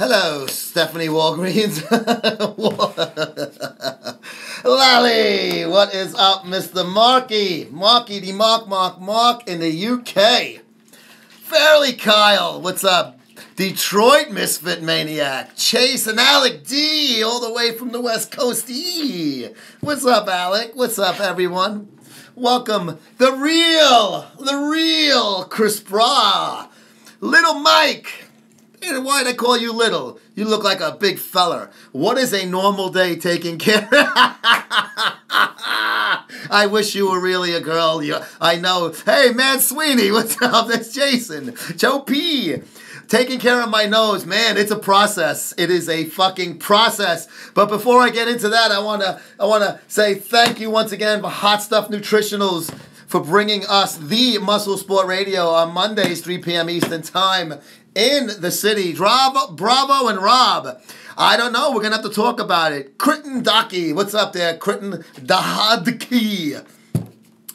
Hello, Stephanie Walgreens. Lally, what is up, Mr. Marky? Marky the Mark in the UK. Fairly Kyle, what's up? Detroit Misfit Maniac. Chase and Alec D, all the way from the West Coast. What's up, Alec? What's up, everyone? Welcome, the real Chris Bra. Little Mike. Why'd I call you little? You look like a big feller. What is a normal day taking care? I wish you were really a girl. I know. Hey, man, Sweeney, what's up? That's Jason. Joe P. Taking care of my nose, man, it's a process. It is a fucking process. But before I get into that, I wanna say thank you once again for Hot Stuff Nutritionals for bringing us the Muscle Sport Radio on Mondays, 3 p.m. Eastern Time in the city. Bravo and Rob. I don't know. We're going to have to talk about it. Kritten Daki. What's up there? Kritten Dahadki.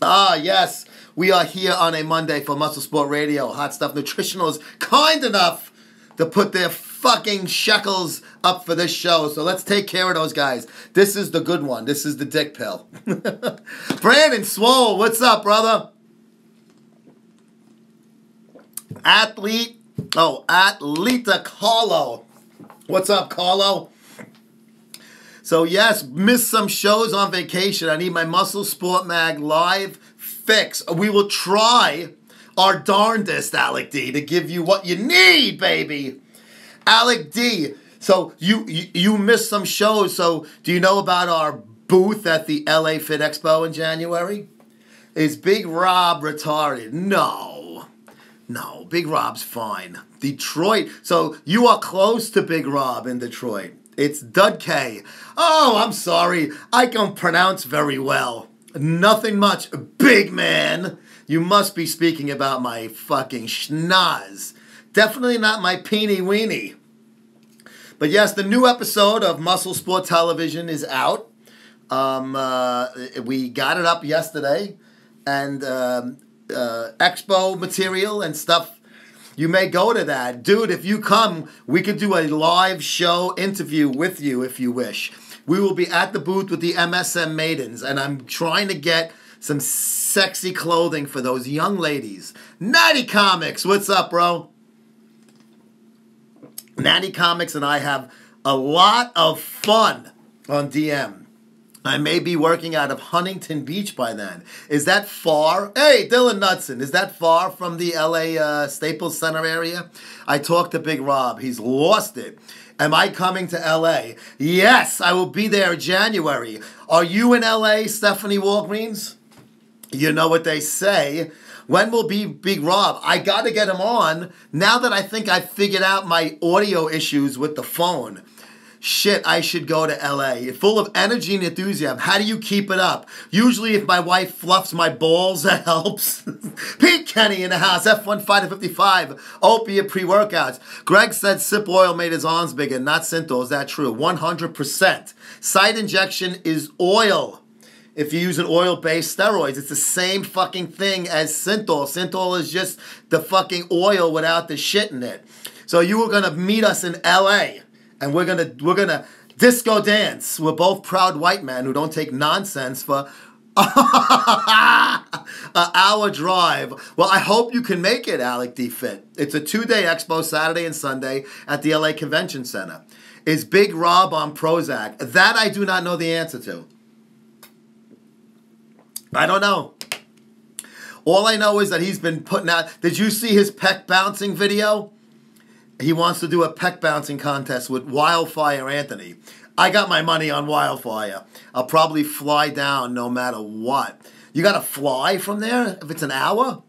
Ah, yes. We are here on a Monday for Muscle Sport Radio. Hot Stuff Nutritionals kind enough to put their fucking shekels up for this show. So let's take care of those guys. This is the good one. This is the dick pill. Brandon Swole. What's up, brother? Atleta Carlo. What's up, Carlo? So, yes, missed some shows on vacation. I need my Muscle Sport Mag live fix. We will try our darndest, Alec D, to give you what you need, baby. Alec D, so you missed some shows. So, do you know about our booth at the LA Fit Expo in January? Is Big Rob retarded? No, Big Rob's fine. Detroit. So you are close to Big Rob in Detroit. It's Dud K. Oh, I'm sorry. I can pronounce very well. Nothing much. Big man. You must be speaking about my fucking schnoz. Definitely not my peeny weenie. But yes, the new episode of Muscle Sport Television is out. We got it up yesterday. And expo material and stuff. You may go to that. Dude, if you come, we could do a live show interview with you if you wish. We will be at the booth with the MSM Maidens, and I'm trying to get some sexy clothing for those young ladies. Manny Comics, what's up, bro? Manny Comics and I have a lot of fun on DM. I may be working out of Huntington Beach by then. Is that far? Hey, Dylan Knudsen, is that far from the LA Staples Center area? I talked to Big Rob. He's lost it. Am I coming to LA? Yes, I will be there in January. Are you in LA, Stephanie Walgreens? You know what they say. When will be Big Rob? I got to get him on now that I think I've figured out my audio issues with the phone. Shit, I should go to LA. Full of energy and enthusiasm. How do you keep it up? Usually if my wife fluffs my balls, that helps. Pete Kenny in the house. F1 Fighter 55. Opiate pre-workouts. Greg said sip oil made his arms bigger, not Synthol. Is that true? 100%. Site injection is oil. If you use an oil-based steroids, it's the same fucking thing as Synthol. Synthol is just the fucking oil without the shit in it. So you were going to meet us in LA. And we're gonna disco dance. We're both proud white men who don't take nonsense for an hour drive. Well, I hope you can make it, Alec D Fit. It's a 2-day expo, Saturday and Sunday at the LA Convention Center. Is Big Rob on Prozac? That I do not know the answer to. I don't know. All I know is that he's been putting out. Did you see his pec bouncing video? He wants to do a pec bouncing contest with Wildfire Anthony. I got my money on Wildfire. I'll probably fly down no matter what. You got to fly from there if it's an hour?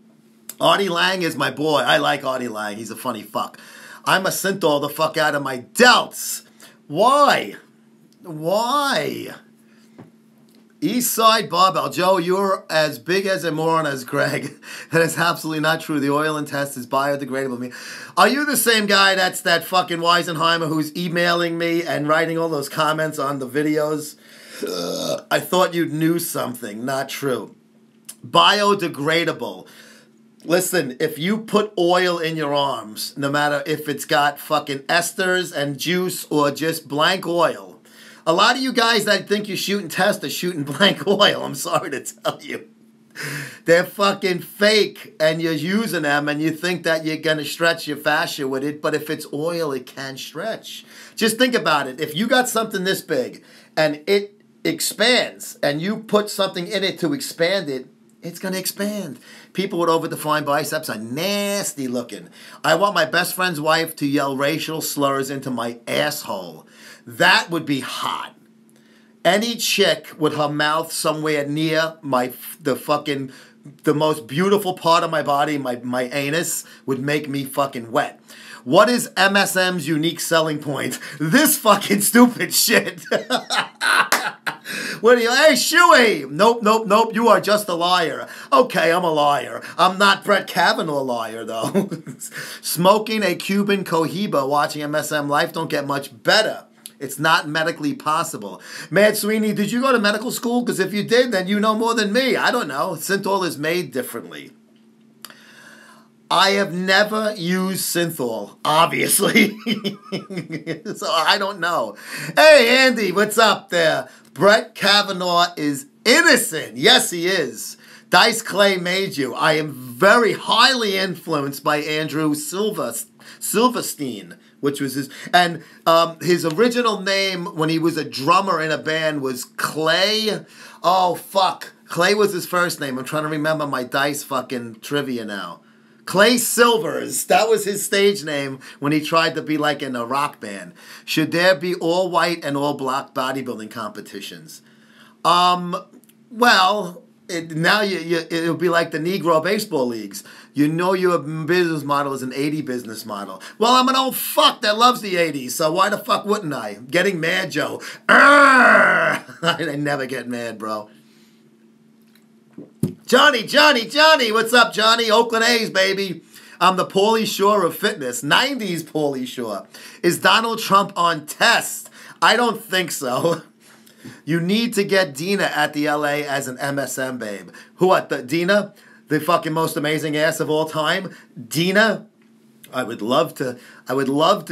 Artie Lang is my boy. I like Artie Lang. He's a funny fuck. I'm a Synthol the fuck out of my delts. Why? Eastside Barbell. Joe, you're as big as a moron as Greg. That is absolutely not true. The oil in test is biodegradable. Are you the same guy that's that fucking Weisenheimer who's emailing me and writing all those comments on the videos? I thought you knew something. Not true. Biodegradable. Listen, if you put oil in your arms, no matter if it's got fucking esters and juice or just blank oil, a lot of you guys that think you're shooting tests are shooting blank oil. I'm sorry to tell you. They're fucking fake, and you're using them, and you think that you're going to stretch your fascia with it, but if it's oil, it can stretch. Just think about it. If you got something this big, and it expands, and you put something in it to expand it, it's going to expand. People with overdefined biceps are nasty looking. I want my best friend's wife to yell racial slurs into my asshole. That would be hot. Any chick with her mouth somewhere near the most beautiful part of my body, my anus, would make me fucking wet. What is MSM's unique selling point? This fucking stupid shit. What are you? Hey, Shuey! Nope. You are just a liar. Okay, I'm a liar. I'm not Brett Kavanaugh liar, though. Smoking a Cuban cohiba watching MSM Life don't get much better. It's not medically possible. Mad Sweeney, did you go to medical school? Because if you did, then you know more than me. I don't know. Synthol is made differently. I have never used Synthol, obviously. So I don't know. Hey, Andy, what's up there? Brett Kavanaugh is innocent. Yes, he is. Dice Clay made you. I am very highly influenced by Andrew Silverstein, which was his original name when he was a drummer in a band was Clay. Oh, fuck. Clay was his first name. I'm trying to remember my Dice fucking trivia now. Clay Silvers, that was his stage name when he tried to be like in a rock band. Should there be all white and all black bodybuilding competitions? Well, now it'll be like the Negro baseball leagues. You know your business model is an 80 business model. Well, I'm an old fuck that loves the 80s, so why the fuck wouldn't I? Getting mad, Joe. I never get mad, bro. Johnny, what's up, Johnny? Oakland A's, baby. I'm the Pauly Shore of fitness. 90s Pauly Shore. Is Donald Trump on test? I don't think so. You need to get Dina at the LA as an MSM babe. Who, what, Dina? The fucking most amazing ass of all time? Dina? I would love to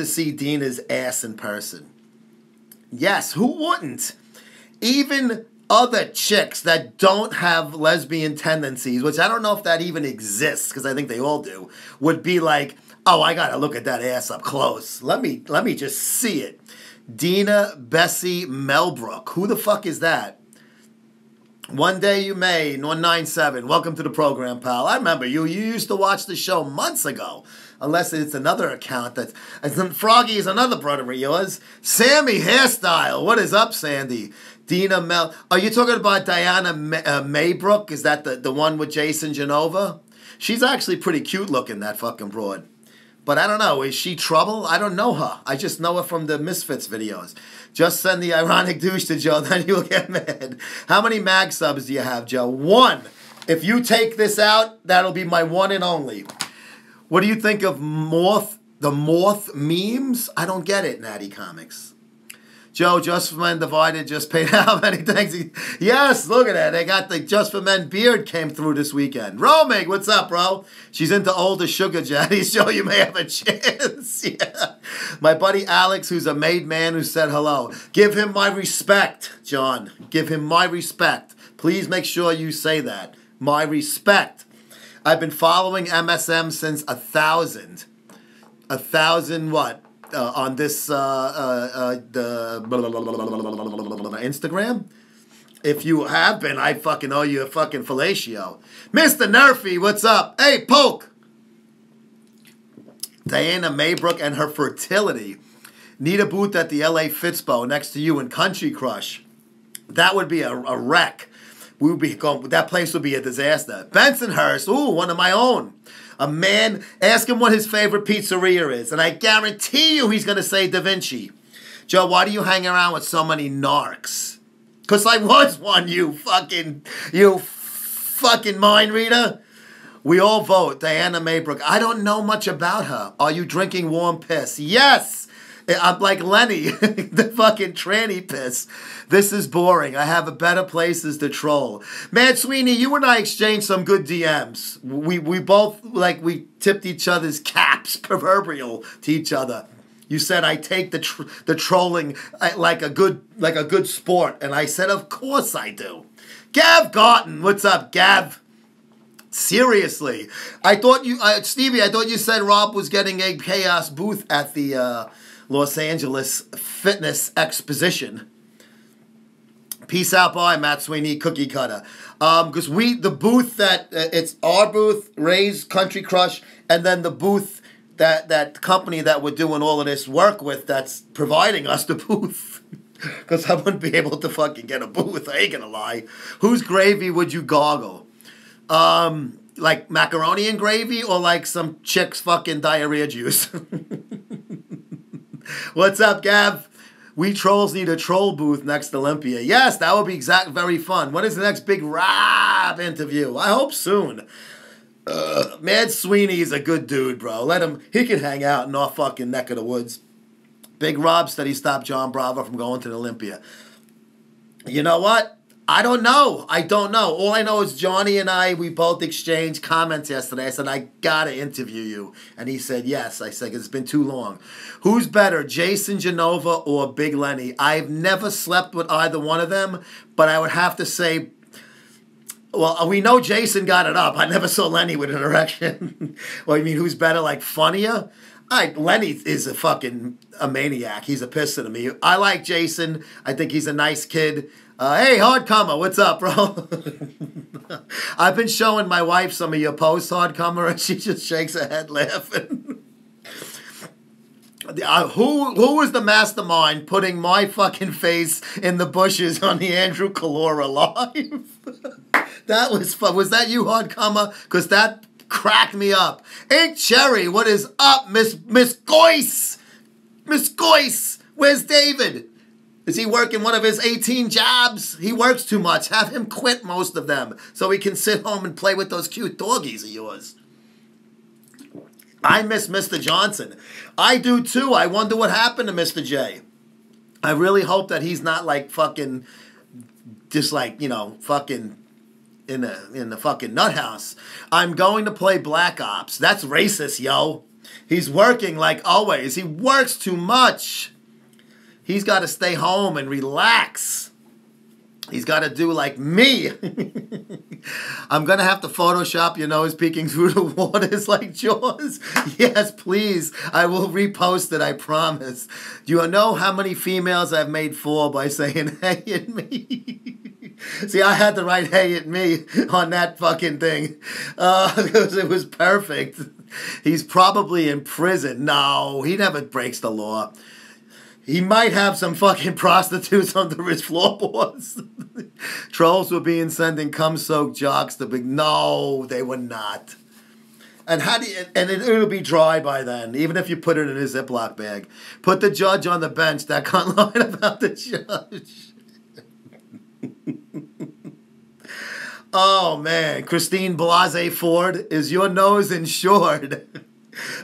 see Dina's ass in person. Yes, who wouldn't? Even other chicks that don't have lesbian tendencies, which I don't know if that even exists, because I think they all do, would be like, oh, I gotta look at that ass up close. Let me just see it. Dina Bessie Melbrook. Who the fuck is that? One Day You May, 197. Welcome to the program, pal. I remember you. You used to watch the show months ago. Unless it's another account that's... Froggy is another brother of yours. Sammy Hairstyle. What is up, Sandy? Dina Mel... Are you talking about Diana Maybrook? Is that the one with Jason Genova? She's actually pretty cute looking, that fucking broad. But I don't know. Is she trouble? I don't know her. I just know her from the Misfits videos. Just send the ironic douche to Joe, then you'll get mad. How many mag subs do you have, Joe? 1. If you take this out, that'll be my one and only. What do you think of the Moth memes? I don't get it, Natty Comics. Joe, Just for Men Divided just paid out many thanks. Yes, look at that. They got the Just for Men beard came through this weekend. Romig, what's up, bro? She's into older sugar daddies. Joe, you may have a chance. Yeah. My buddy Alex, who's a made man, who said hello. Give him my respect, John. Give him my respect. Please make sure you say that. My respect. I've been following MSM since 1,000. 1,000 what? On this the Instagram. If you have been, I fucking owe you a fucking fellatio. Mr. Nerfy, what's up? Hey, Poke. Diana Maybrook and her fertility. Need a booth at the LA Fitspo next to you in Country Crush. That would be a wreck. We would be going, that place would be a disaster. Bensonhurst, ooh, one of my own. A man, ask him what his favorite pizzeria is, and I guarantee you he's going to say Da Vinci. Joe, why do you hang around with so many narcs? Because I was one, you fucking mind reader. We all vote. Diana Maybrook. I don't know much about her. Are you drinking warm piss? Yes. I'm like Lenny, the fucking tranny piss. This is boring. I have a better places to troll. Man, Sweeney, you and I exchanged some good DMs. We both, like, we tipped each other's caps, proverbial, to each other. You said I take the trolling like a good sport, and I said, of course I do. Gav Garten, what's up, Gav? Seriously, I thought you, Stevie. I thought you said Rob was getting a chaos booth at the Los Angeles Fitness Exposition. Peace out, bye, Matt Sweeney, Cookie Cutter. Because the booth that it's our booth, Ray's Country Crush, and then the booth that company that we're doing all of this work with that's providing us the booth. Because I wouldn't be able to fucking get a booth. I ain't gonna lie. Whose gravy would you gargle? Like macaroni and gravy or like some chick's fucking diarrhea juice? What's up, Gav? We trolls need a troll booth next Olympia. Yes, that would be very fun. When is the next big Rob interview? I hope soon. Mad Sweeney's a good dude, bro. Let him, he can hang out in our fucking neck of the woods. Big Rob said he stopped John Bravo from going to the Olympia. You know what? I don't know. All I know is Johnny and we both exchanged comments yesterday. I said, I gotta interview you. And he said, yes. I said, it's been too long. Who's better, Jason Genova or Big Lenny? I've never slept with either one of them, but I would have to say, well, we know Jason got it up. I never saw Lenny with an erection. Well, you mean who's better, like funnier? Lenny is a maniac. He's a piston to me. I like Jason. I think he's a nice kid. Hey, Hardcomer, what's up, bro? I've been showing my wife some of your posts, Hardcomer, and she just shakes her head laughing. Who was the mastermind putting my fucking face in the bushes on the Andrew Calora live? That was fun. Was that you, Hardcomer? Because that cracked me up. Hey, Cherry, what is up, Miss Goyce? Miss Goyce, where's David? Is he working one of his 18 jobs? He works too much. Have him quit most of them so he can sit home and play with those cute doggies of yours. I miss Mr. Johnson. I do too. I wonder what happened to Mr. J. I really hope that he's not like fucking, just like, you know, fucking in the fucking nut house. I'm going to play Black Ops. That's racist, yo. He's working like always. He works too much. He's got to stay home and relax. He's got to do like me. I'm going to have to Photoshop your nose peeking through the waters like Jaws. Yes, please. I will repost it, I promise. Do you know how many females I've made fall by saying, hey, at me? See, I had to write, hey, at me on that fucking thing. Because it was perfect. He's probably in prison. No, he never breaks the law. He might have some fucking prostitutes under his floorboards. Trolls were sending cum-soaked jocks to big. No, they were not. And it'll be dry by then, even if you put it in a Ziploc bag. Put the judge on the bench. That can't lie about the judge. Oh man, Christine Blasey Ford, is your nose insured?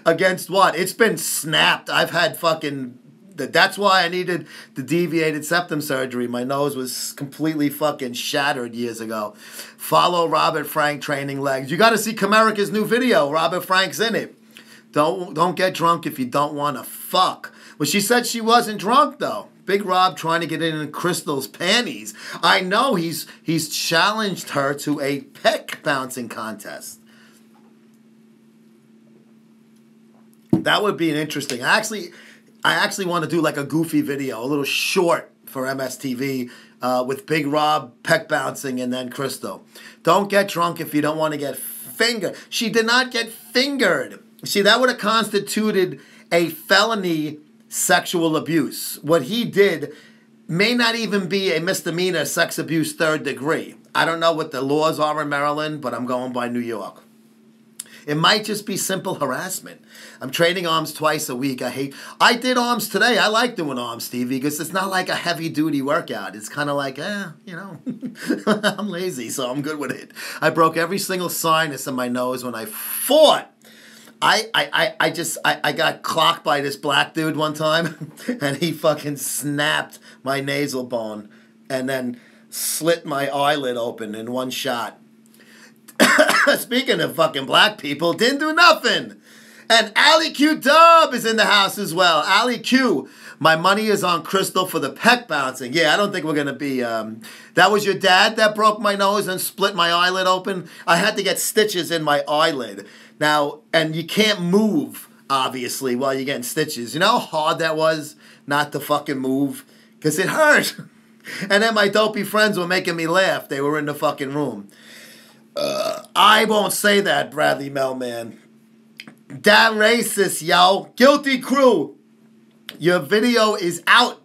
Against what? It's been snapped. I've had fucking. That's why I needed the deviated septum surgery. My nose was completely fucking shattered years ago. Follow Robert Frank training legs. You got to see Comerica's new video. Robert Frank's in it. Don't get drunk if you don't want to fuck. Well, she said she wasn't drunk though. Big Rob trying to get in Crystal's panties. I know he's challenged her to a peck bouncing contest. That would be an interesting. I actually want to do like a goofy video, a little short for MSTV with Big Rob peck bouncing and then Crystal. Don't get drunk if you don't want to get fingered. She did not get fingered. See, that would have constituted a felony sexual abuse. What he did may not even be a misdemeanor sex abuse 3rd degree. I don't know what the laws are in Maryland, but I'm going by New York. It might just be simple harassment. I'm training arms twice a week. I did arms today. I like doing arms, Stevie, because it's not like a heavy-duty workout. It's kind of like, you know, I'm lazy, so I'm good with it. I broke every single sinus in my nose when I fought. I got clocked by this black dude one time, and he fucking snapped my nasal bone, and then slit my eyelid open in one shot. Speaking of fucking black people, didn't do nothing. And Alec Dub is in the house as well. Alec Q, my money is on Crystal for the pec bouncing. Yeah, I don't think we're going to be... that was your dad that broke my nose and split my eyelid open? I had to get stitches in my eyelid. Now, and you can't move, obviously, while you're getting stitches. You know how hard that was not to fucking move? Because it hurt. And then my dopey friends were making me laugh. They were in the fucking room. I won't say that, Bradley Melman. That racist, yo. Guilty Crew. Your video is out.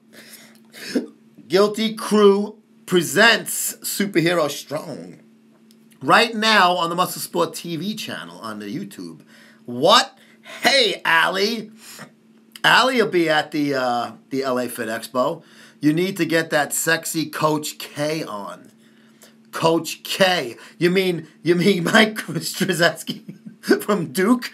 Guilty Crew presents Superhero Strong. Right now on the MuscleSport TV channel on the YouTube. What? Hey, Allie. Allie will be at the LA Fit Expo. You need to get that sexy Coach K on. Coach K. You mean Mike Strzelecki from Duke?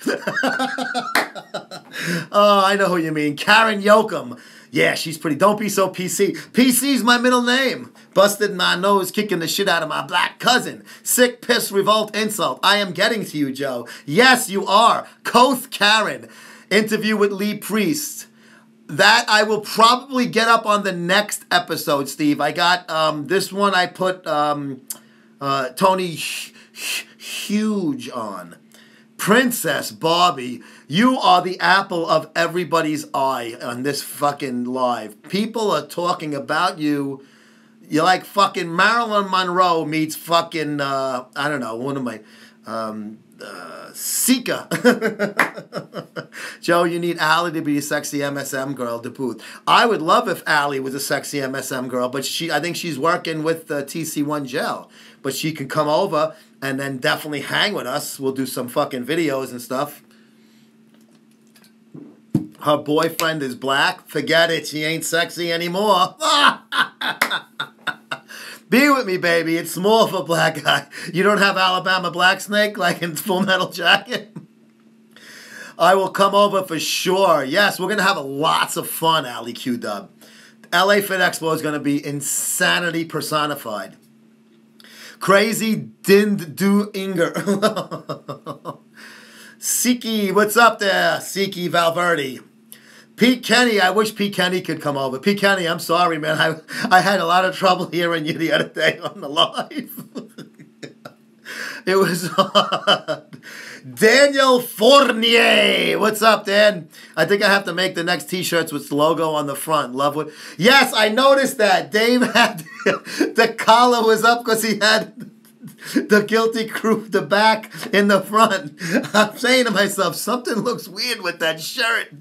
Oh, I know who you mean. Karen Yoakum. Yeah, she's pretty. Don't be so PC. PC's my middle name. Busted my nose, kicking the shit out of my black cousin. Sick, piss, revolt, insult. I am getting to you, Joe. Yes, you are. Koth Karen. Interview with Lee Priest. That I will probably get up on the next episode, Steve. I got this one I put Tony Huge on. Princess Bobby, you are the apple of everybody's eye on this fucking live. People are talking about you. You're like fucking Marilyn Monroe meets fucking, I don't know, one of my, Sika. Joe, you need Allie to be a sexy MSM girl to booth. I would love if Allie was a sexy MSM girl, but I think she's working with TC1 Gel. But she can come over and then definitely hang with us. We'll do some fucking videos and stuff. Her boyfriend is black. Forget it. She ain't sexy anymore. Be with me, baby. It's small for a black guy. You don't have Alabama Black Snake like in Full Metal Jacket? I will come over for sure. Yes, we're going to have lots of fun, Ali Q-Dub. LA Fit Expo is going to be insanity personified. Crazy Dind Do Inger. Siki, what's up there? Siki Valverde. Pete Kenny, I wish Pete Kenny could come over. Pete Kenny, I'm sorry, man. I had a lot of trouble hearing you the other day on the live. It was hard. Daniel Fournier. What's up, Dan? I think I have to make the next T-shirts with the logo on the front. Love what? Yes, I noticed that. Dave had the collar was up because he had the Guilty Crew, the back in the front. I'm saying to myself, something looks weird with that shirt.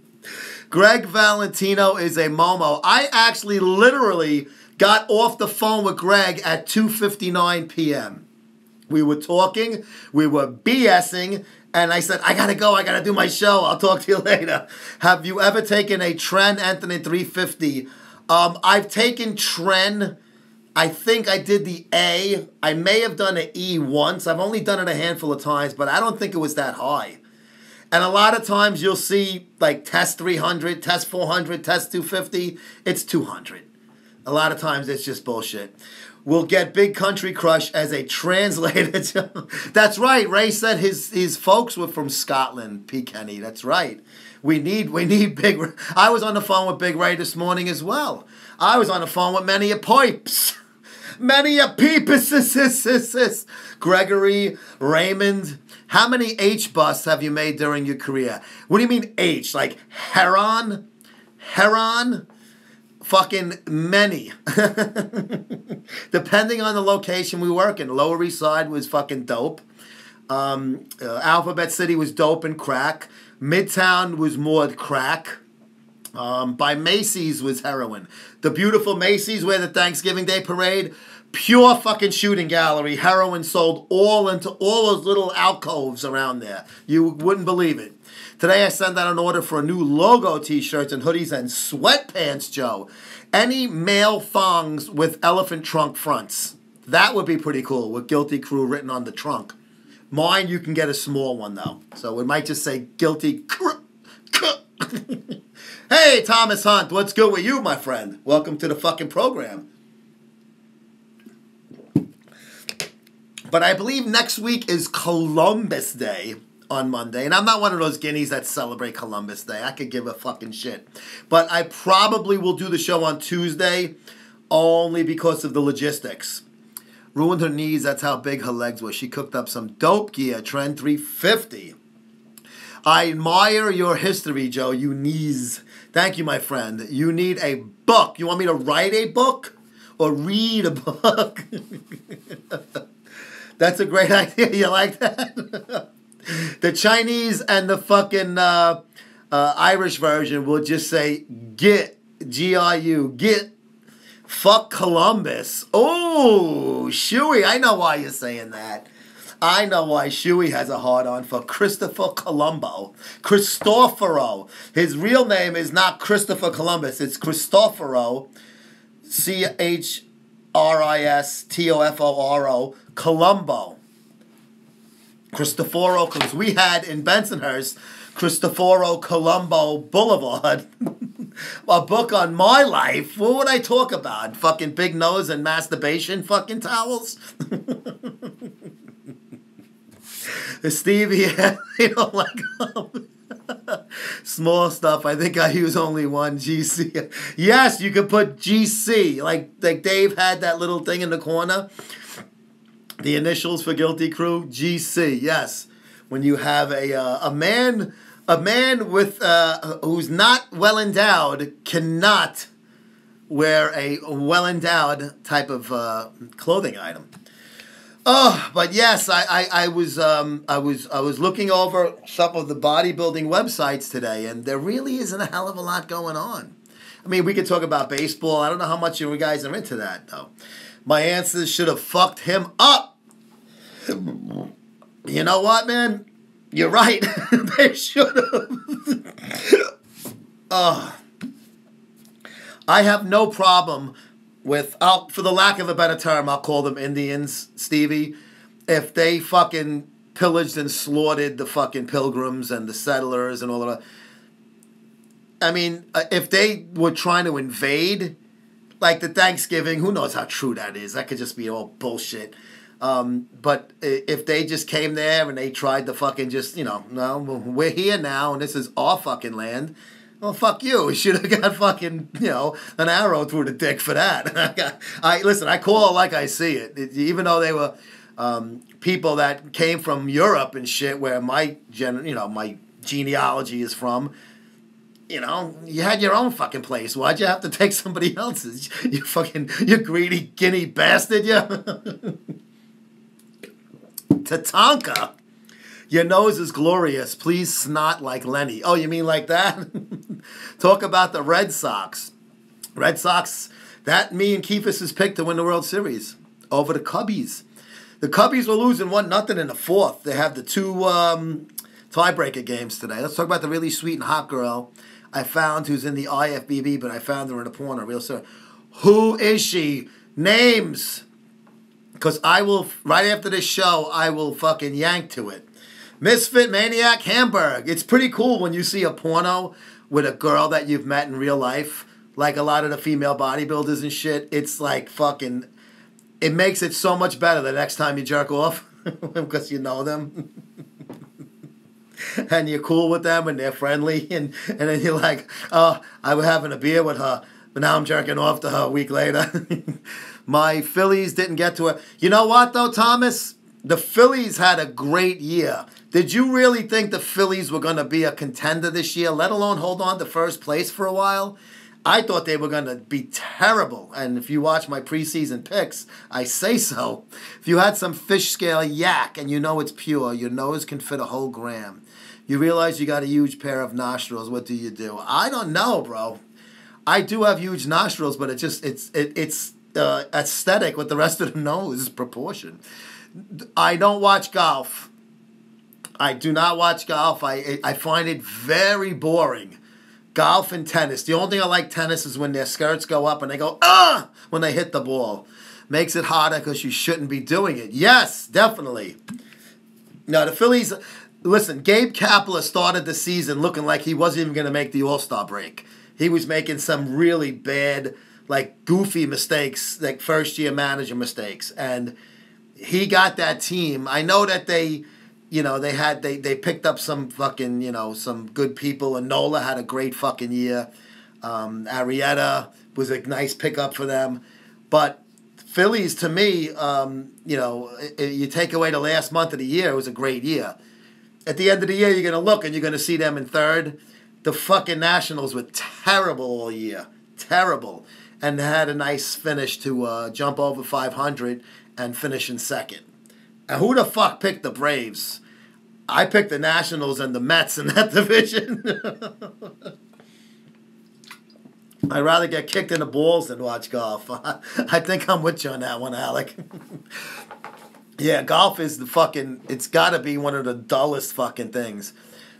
Gregg Valentino is a Momo. I actually literally got off the phone with Greg at 2:59 p.m. We were talking, we were BSing, and I said, I gotta go, I gotta do my show, I'll talk to you later. Have you ever taken a Tren Anthony 350? I've taken Tren, I think I did the A. I may have done an E once. I've only done it a handful of times, but I don't think it was that high. And a lot of times you'll see like test 300, test 400, test 250. It's 200. A lot of times it's just bullshit. We'll get Big Country Crush as a translator. That's right. Ray said his folks were from Scotland, P. Kenny. That's right. We need Big Ray. I was on the phone with Big Ray this morning as well. I was on the phone with many a pipes. Many a peepus. Gregory, Raymond. How many H-busts have you made during your career? What do you mean H? Like Heron? Heron? Fucking many. Depending on the location we work in. Lower East Side was fucking dope. Alphabet City was dope and crack. Midtown was more crack. By Macy's was heroin. The beautiful Macy's where the Thanksgiving Day parade, pure fucking shooting gallery. Heroin sold all into all those little alcoves around there. You wouldn't believe it. Today I sent out an order for a new logo t-shirts and hoodies and sweatpants, Joe. Any male thongs with elephant trunk fronts. That would be pretty cool with Guilty Crew written on the trunk. Mine, you can get a small one, though. So it might just say guilty. Hey, Thomas Hunt, what's good with you, my friend? Welcome to the fucking program. But I believe next week is Columbus Day on Monday. And I'm not one of those guineas that celebrate Columbus Day. I could give a fucking shit. But I probably will do the show on Tuesday only because of the logistics. Ruined her knees. That's how big her legs were. She cooked up some dope gear. Trend 350. I admire your history, Joe. You knees. Thank you, my friend. You need a book. You want me to write a book or read a book? That's a great idea. You like that? The Chinese and the fucking Irish version will just say "git," G-R-U, git. Fuck Columbus. Oh, Shuey, I know why you're saying that. I know why Shuey has a hard-on for Christopher Colombo. Cristoforo. His real name is not Christopher Columbus. It's Cristoforo. Cristoforo. Colombo. Cristoforo, because we had in Bensonhurst, Cristoforo Colombo Boulevard. A book on my life. What would I talk about? Fucking big nose and masturbation fucking towels? Stevie, you don't like them. Small stuff. I think I use only one GC. Yes, you could put GC. Like Dave had that little thing in the corner. The initials for Guilty Crew, GC. Yes, when you have a man with who's not well endowed cannot wear a well endowed type of clothing item. Oh, but yes, I was looking over some of the bodybuilding websites today, and there really isn't a hell of a lot going on. I mean, we could talk about baseball. I don't know how much you guys are into that, though. My answers should have fucked him up. You know what, man? You're right. They should have. I have no problem with, for the lack of a better term, I'll call them Indians, Stevie. If they fucking pillaged and slaughtered the fucking pilgrims and the settlers and all of that. I mean, if they were trying to invade, like the Thanksgiving, who knows how true that is? That could just be all bullshit. But if they just came there and they tried to fucking just, no, we're here now and this is our fucking land. Well, fuck you. We should have got fucking, an arrow through the dick for that. Listen, I call it like I see it. Even though they were people that came from Europe and shit, where my genealogy is from, you had your own fucking place. Why'd you have to take somebody else's? You greedy guinea bastard, you. Tatanka. Your nose is glorious. Please snot like Lenny. Oh, you mean like that? Talk about the Red Sox. Red Sox, that me and Keefus' pick to win the World Series over the Cubbies. The Cubbies were losing 1-0 in the fourth. They have the two tiebreaker games today. Let's talk about the really sweet and hot girl I found who's in the IFBB, but I found her in a porno. Real sir. Who is she? Names. Because I will, right after this show, I will fucking yank to it. Misfit Maniac Hamburg. It's pretty cool when you see a porno with a girl that you've met in real life. Like a lot of the female bodybuilders and shit. It's like fucking, it makes it so much better the next time you jerk off. Because you know them. And you're cool with them and they're friendly. And then you're like, oh, I was having a beer with her. But now I'm jerking off to her a week later. My Phillies didn't get to it. You know what, though, Thomas? The Phillies had a great year. Did you really think the Phillies were going to be a contender this year, let alone hold on to first place for a while? I thought they were going to be terrible. And if you watch my preseason picks, I say so. If you had some fish scale yak and you know it's pure, your nose can fit a whole gram. You realize you got a huge pair of nostrils. What do you do? I don't know, bro. I do have huge nostrils, but it's aesthetic with the rest of the nose proportion. I don't watch golf. I do not watch golf. I find it very boring. Golf and tennis. The only thing I like tennis is when their skirts go up and they go, when they hit the ball. Makes it harder because you shouldn't be doing it. Yes, definitely. No, the Phillies. Listen, Gabe Kapler started the season looking like he wasn't even going to make the All-Star break. He was making some really bad, like goofy mistakes, like first-year manager mistakes, and he got that team. I know that they picked up some fucking, some good people, and Nola had a great fucking year. Arrieta was a nice pickup for them. But Phillies, to me, you take away the last month of the year, it was a great year. At the end of the year, you're going to look and you're going to see them in third. The fucking Nationals were terrible all year. Terrible. And they had a nice finish to jump over 500 and finish in second. And who the fuck picked the Braves? I picked the Nationals and the Mets in that division. I'd rather get kicked in the balls than watch golf. I think I'm with you on that one, Alec. Yeah, golf is it's got to be one of the dullest fucking things.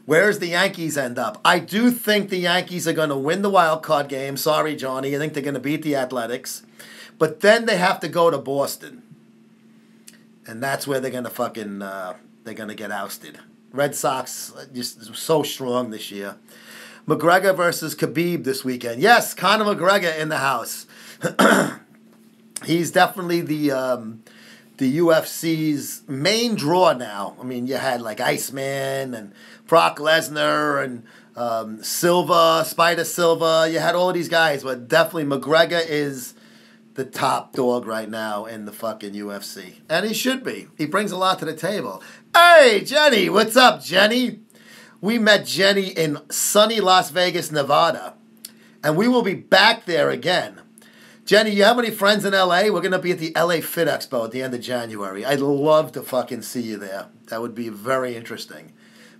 Where's the Yankees end up? I do think the Yankees are going to win the wild card game. Sorry, Johnny. I think they're going to beat the Athletics. But then they have to go to Boston. And that's where they're going to they're going to get ousted. Red Sox just so strong this year. McGregor versus Khabib this weekend. Yes, Conor McGregor in the house. He's definitely the UFC's main draw now. I mean, you had like Iceman and Brock Lesnar and Silva, Spider Silva. You had all of these guys, but definitely McGregor is the top dog right now in the fucking UFC. And he should be. He brings a lot to the table. Hey, Jenny, what's up, Jenny? We met Jenny in sunny Las Vegas, Nevada. And we will be back there again. Jenny, you have any friends in LA? We're going to be at the LA Fit Expo at the end of January. I'd love to fucking see you there. That would be very interesting.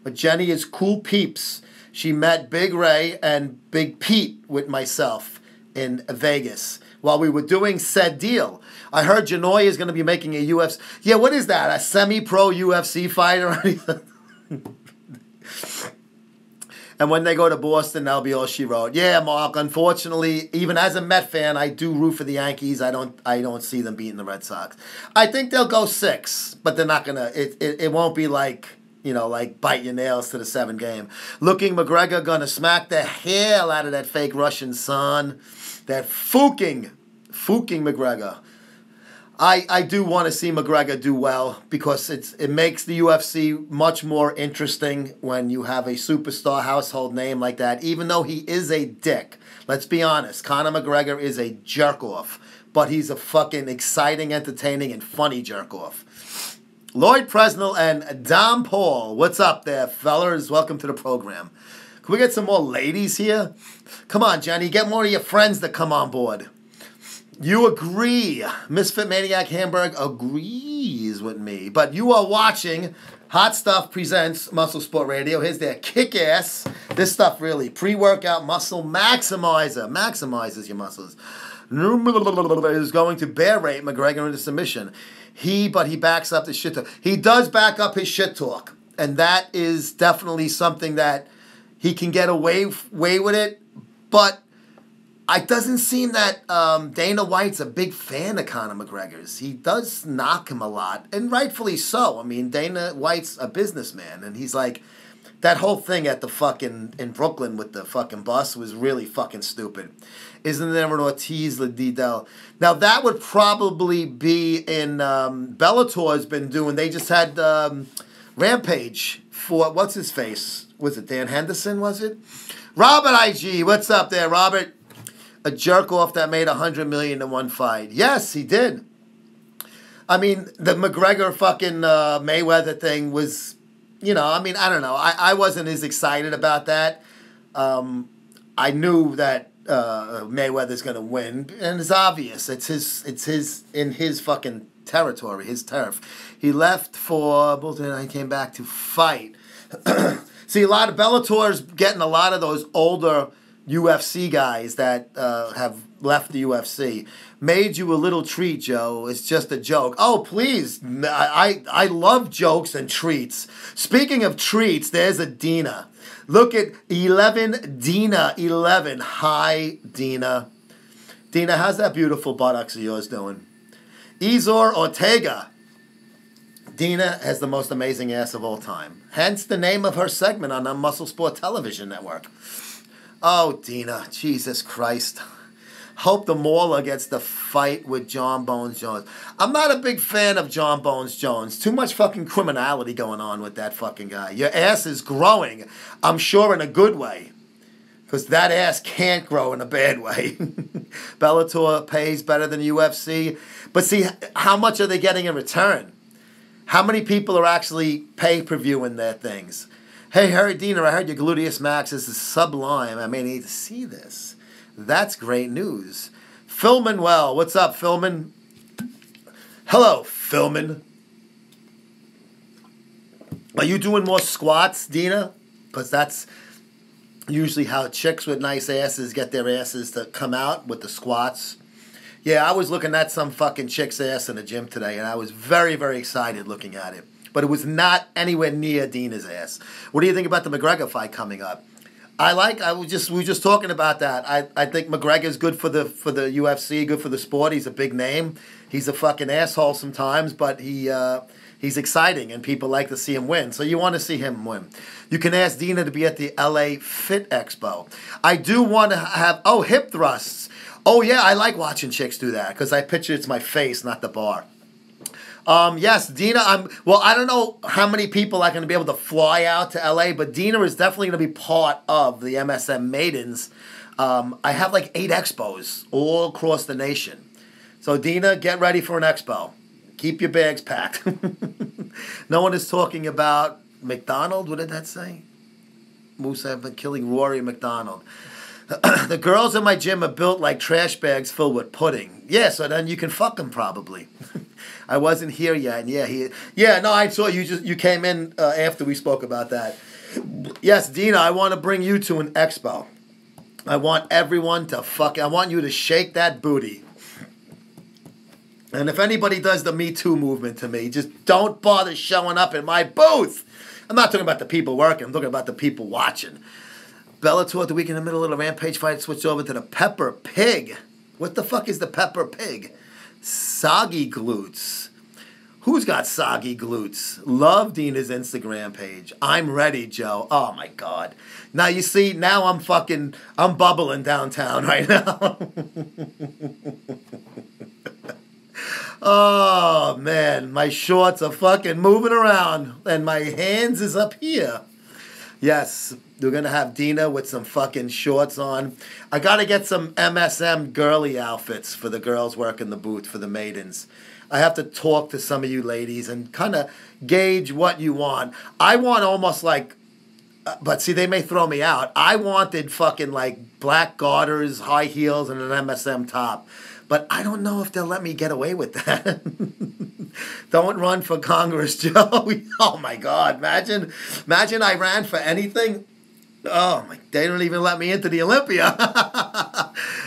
But Jenny is cool peeps. She met Big Ray and Big Pete with myself in Vegas while we were doing said deal. I heard Janoy is going to be making a UFC. Yeah, what is that? A semi-pro UFC fighter or anything? And when they go to Boston, that'll be all she wrote. Yeah, Mark, unfortunately, even as a Met fan, I do root for the Yankees. I don't see them beating the Red Sox. I think they'll go 6, but they're not going to. It won't be like, like bite your nails to the 7th game. Looking McGregor going to smack the hell out of that fake Russian son. That fucking McGregor. I do want to see McGregor do well because it makes the UFC much more interesting when you have a superstar household name like that, even though he is a dick. Let's be honest. Conor McGregor is a jerk-off, but he's a fucking exciting, entertaining, and funny jerk-off. Lloyd Presnell and Dom Paul. What's up there, fellas? Welcome to the program. Can we get some more ladies here? Come on, Johnny. Get more of your friends to come on board. You agree. Misfit Maniac Hamburg agrees with me. But you are watching Hot Stuff Presents MuscleSport Radio. Here's their kick-ass. This stuff really. Pre-workout muscle maximizer. Maximizes your muscles. Is going to bear rape McGregor into submission. But he backs up the shit talk. He does back up his shit talk. And that is definitely something that he can get away with it. But it doesn't seem that Dana White's a big fan of Conor McGregor's. He does knock him a lot, and rightfully so. I mean, Dana White's a businessman, and he's like, that whole thing at the fucking, in Brooklyn with the fucking bus was really fucking stupid. Isn't there an Ortiz Liddell? Now, that would probably be in Bellator's been doing. They just had Rampage for, what's his face? Was it Dan Henderson, was it? Robert IG, what's up there, Robert? A jerk-off that made $100 million in one fight. Yes, he did. I mean, the McGregor fucking Mayweather thing was, I don't know. I wasn't as excited about that. I knew that Mayweather's going to win, and it's obvious. It's in his fucking territory, his turf. He left for Bolton, and I came back to fight. See, a lot of Bellator's getting a lot of those older UFC guys that have left the UFC. Made you a little treat, Joe. It's just a joke. Oh, please. I love jokes and treats. Speaking of treats, there's a Dina. Look at 11 Dina 11. Hi, Dina. Dina, how's that beautiful buttocks of yours doing? Izor Ortega. Dina has the most amazing ass of all time. Hence the name of her segment on the MuscleSport television network. Oh, Dina, Jesus Christ. Hope the Mauler gets the fight with John Bones Jones. I'm not a big fan of John Bones Jones. Too much fucking criminality going on with that fucking guy. Your ass is growing, I'm sure in a good way. Because that ass can't grow in a bad way. Bellator pays better than UFC. But see, how much are they getting in return? How many people are actually pay-per-viewing their things? Hey, Harry Dina, I heard your gluteus max is sublime. I may need to see this. That's great news. Philman, well, what's up, Philman? Hello, Philman. Are you doing more squats, Dina? Because that's usually how chicks with nice asses get their asses to come out, with the squats. Yeah, I was looking at some fucking chick's ass in the gym today, and I was very, very excited looking at it. But it was not anywhere near Dina's ass. What do you think about the McGregor fight coming up? We were just talking about that. I think McGregor's good for the UFC, good for the sport. He's a big name. He's a fucking asshole sometimes, but he's exciting, and people like to see him win. So you want to see him win. You can ask Dina to be at the LA Fit Expo. I do want to have, hip thrusts. Oh, yeah, I like watching chicks do that because I picture it's my face, not the bar. Yes, Dina, I don't know how many people are going to be able to fly out to LA, but Dina is definitely going to be part of the MSM Maidens. I have like 8 expos all across the nation. So, Dina, get ready for an expo. Keep your bags packed. No one is talking about McDonald. What did that say? Musa have been killing Rory McDonald. The girls in my gym are built like trash bags filled with pudding. Yeah, so then you can fuck them probably. I wasn't here yet. And I saw you came in after we spoke about that. Yes, Dina, I want to bring you to an expo. I want everyone to I want you to shake that booty. And if anybody does the Me Too movement to me, just don't bother showing up in my booth. I'm not talking about the people working. I'm talking about the people watching. Bellator, the week in the middle of the Rampage fight, switched over to the Pepper Pig. What the fuck is the Pepper Pig? Soggy glutes. Who's got soggy glutes? Love Dina's Instagram page. I'm ready, Joe. Oh, my God. Now, you see, now I'm bubbling downtown right now. Oh, man. My shorts are fucking moving around, and my hands is up here. Yes, we're going to have Dina with some fucking shorts on. I got to get some MSM girly outfits for the girls working the booth, for the maidens. I have to talk to some of you ladies and kind of gauge what you want. I want almost like, but see, they may throw me out. I wanted fucking like black garters, high heels, and an MSM top. But I don't know if they'll let me get away with that. Don't run for Congress, Joe. Oh, my God. Imagine I ran for anything. Oh, my, they don't even let me into the Olympia.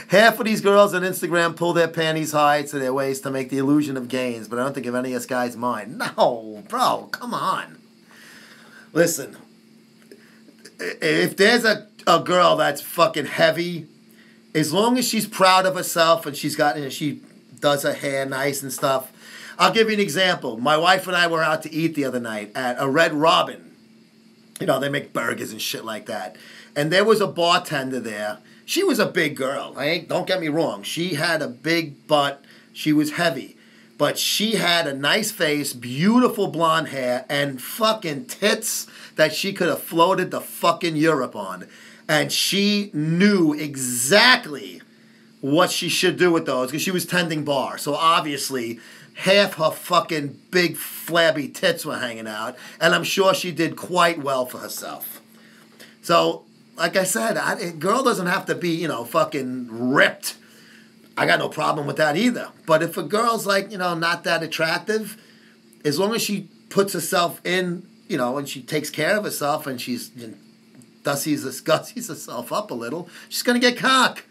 Half of these girls on Instagram pull their panties high to their waist to make the illusion of gains, but I don't think of any of us guys mind. No, bro, come on. Listen, if there's a girl that's fucking heavy, as long as she's proud of herself and she does her hair nice and stuff. I'll give you an example. My wife and I were out to eat the other night at a Red Robin. You know, they make burgers and shit like that. And there was a bartender there. She was a big girl. Don't get me wrong. She had a big butt. She was heavy. But she had a nice face, beautiful blonde hair, and fucking tits that she could have floated to fucking Europe on. And she knew exactly what she should do with those because she was tending bar. So obviously, half her fucking big flabby tits were hanging out. And I'm sure she did quite well for herself. So, like I said, a girl doesn't have to be, fucking ripped. I got no problem with that either. But if a girl's like, not that attractive, as long as she puts herself in, and she takes care of herself and she's... Gussies herself up a little, she's going to get cock.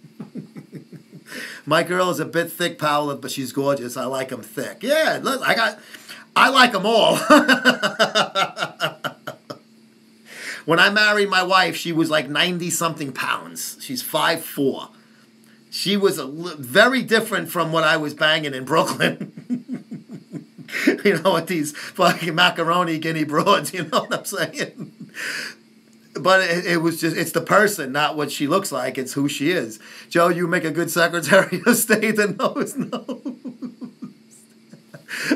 My girl is a bit thick, Paola, but she's gorgeous. I like them thick. Yeah, look, I like them all. When I married my wife, she was like 90-something pounds. She's 5'4". She was very different from what I was banging in Brooklyn. with these fucking macaroni guinea broads, you know what I'm saying? But it was just, it's the person, not what she looks like. It's who she is. Joe, you make a good Secretary of State that knows.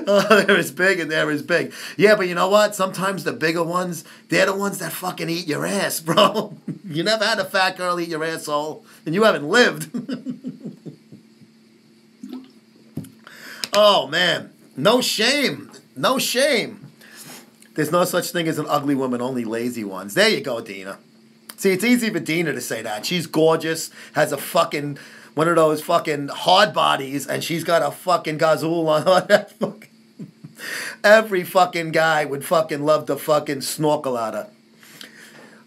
Oh, they're as big and they're as big. Yeah, but you know what? Sometimes the bigger ones, they're the ones that fucking eat your ass, bro. You never had a fat girl eat your asshole, and you haven't lived. Oh, man. No shame. No shame. There's no such thing as an ugly woman, only lazy ones. There you go, Dina. See, it's easy for Dina to say that. She's gorgeous, has a fucking, one of those fucking hard bodies, and she's got a fucking gazool on her. Every fucking guy would fucking love to fucking snorkel at her.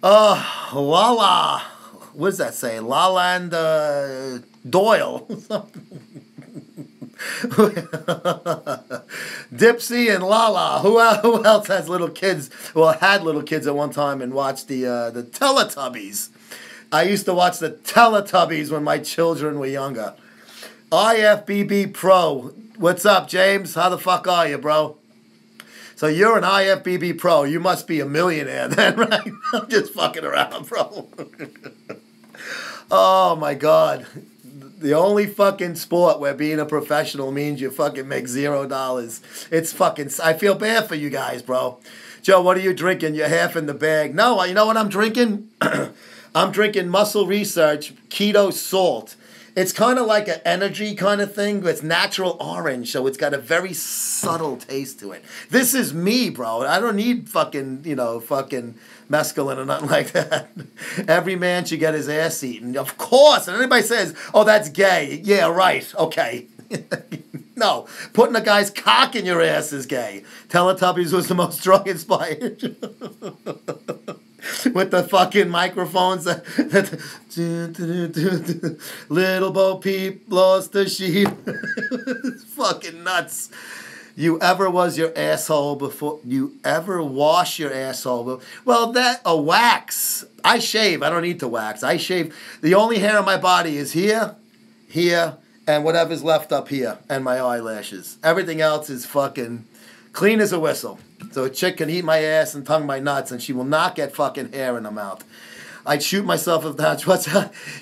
Oh, Lala. What does that say? Lala and Doyle. Dipsy and Lala. Who else has little kids? Well, had little kids at one time and watched the Teletubbies. I used to watch the Teletubbies when my children were younger. IFBB Pro. What's up, James? How the fuck are you, bro? So you're an IFBB Pro. You must be a millionaire then, right? I'm just fucking around, bro. Oh, my God. The only fucking sport where being a professional means you fucking make $0. It's fucking, I feel bad for you guys, bro. Joe, what are you drinking? You're half in the bag. No, you know what I'm drinking? I'm drinking Muscle Research Keto Salt. It's kind of like an energy kind of thing, but it's natural orange, so it's got a very subtle taste to it. This is me, bro. I don't need fucking, fucking mescaline or nothing like that. Every man should get his ass eaten. Of course. And anybody says, oh, that's gay. Yeah, right. Okay. No. Putting a guy's cock in your ass is gay. Teletubbies was the most drug-inspired. With the fucking microphones. Little Bo Peep lost the sheep. It's fucking nuts. You ever was your asshole before? You ever wash your asshole before? Well, a wax. I shave. I don't need to wax. I shave. The only hair on my body is here, here, and whatever's left up here, and my eyelashes. Everything else is fucking clean as a whistle. So a chick can eat my ass and tongue my nuts, and she will not get fucking hair in her mouth. I'd shoot myself if that's what's...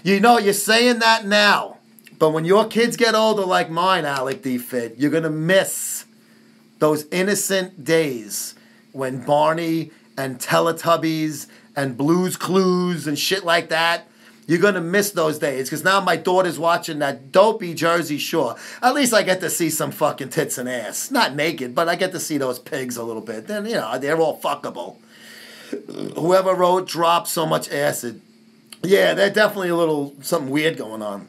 you're saying that now. But when your kids get older like mine, Alec D. Fit, you're going to miss those innocent days when Barney and Teletubbies and Blue's Clues and shit like that, you're going to miss those days. Because now my daughter's watching that dopey Jersey Shore. At least I get to see some fucking tits and ass. Not naked, but I get to see those pigs a little bit. Then, they're all fuckable. Whoever wrote dropped so much acid. Yeah, they're definitely a little something weird going on.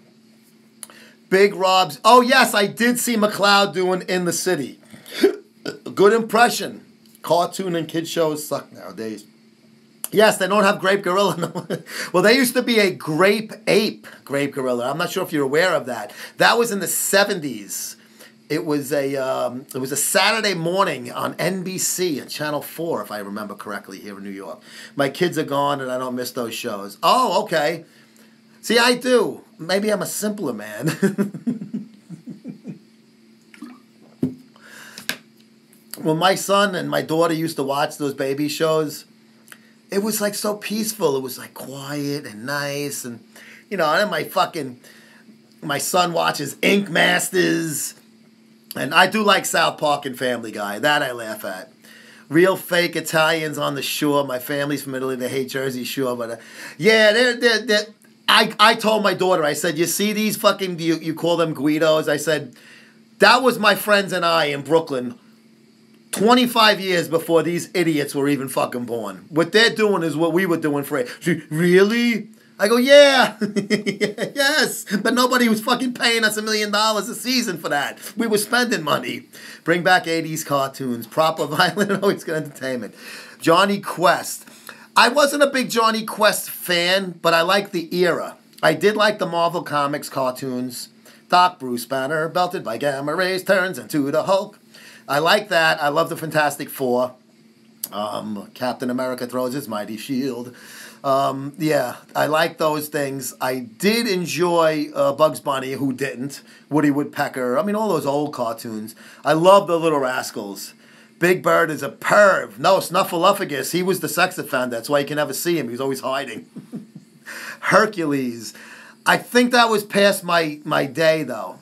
Big Rob's. Oh, yes, I did see McLeod doing In the City. Good impression. Cartoon and kid shows suck nowadays. Yes, they don't have Grape Gorilla. Well, there used to be a Grape Gorilla. I'm not sure if you're aware of that. That was in the 70s. It was a Saturday morning on NBC and Channel 4, if I remember correctly, here in New York. My kids are gone and I don't miss those shows. Oh, okay. See, I do. Maybe I'm a simpler man. When my son and my daughter used to watch those baby shows, it was like so peaceful. It was like quiet and nice. And, and then my son watches Ink Masters. And I do like South Park and Family Guy. That I laugh at. Real fake Italians on the shore. My family's from Italy. They hate Jersey Shore. But they're I told my daughter, I said, you see these fucking, you call them Guidos? I said, that was my friends and I in Brooklyn 25 years before these idiots were even fucking born. What they're doing is what we were doing for it. Really? I go, yeah. Yes. But nobody was fucking paying us $1 million a season for that. We were spending money. Bring back 80s cartoons. Proper, violent, and always good entertainment. Johnny Quest. I wasn't a big Johnny Quest fan, but I liked the era. I did like the Marvel Comics cartoons. Doc Bruce Banner, belted by gamma rays, turns into the Hulk. I like that. I love the Fantastic Four. Captain America throws his mighty shield. Yeah, I like those things. I did enjoy Bugs Bunny, who didn't. Woody Woodpecker. I mean, all those old cartoons. I love the Little Rascals. Big Bird is a perv. No, Snuffleupagus. He was the sex offender. That's why you can never see him. He's always hiding. Hercules. I think that was past my day, though.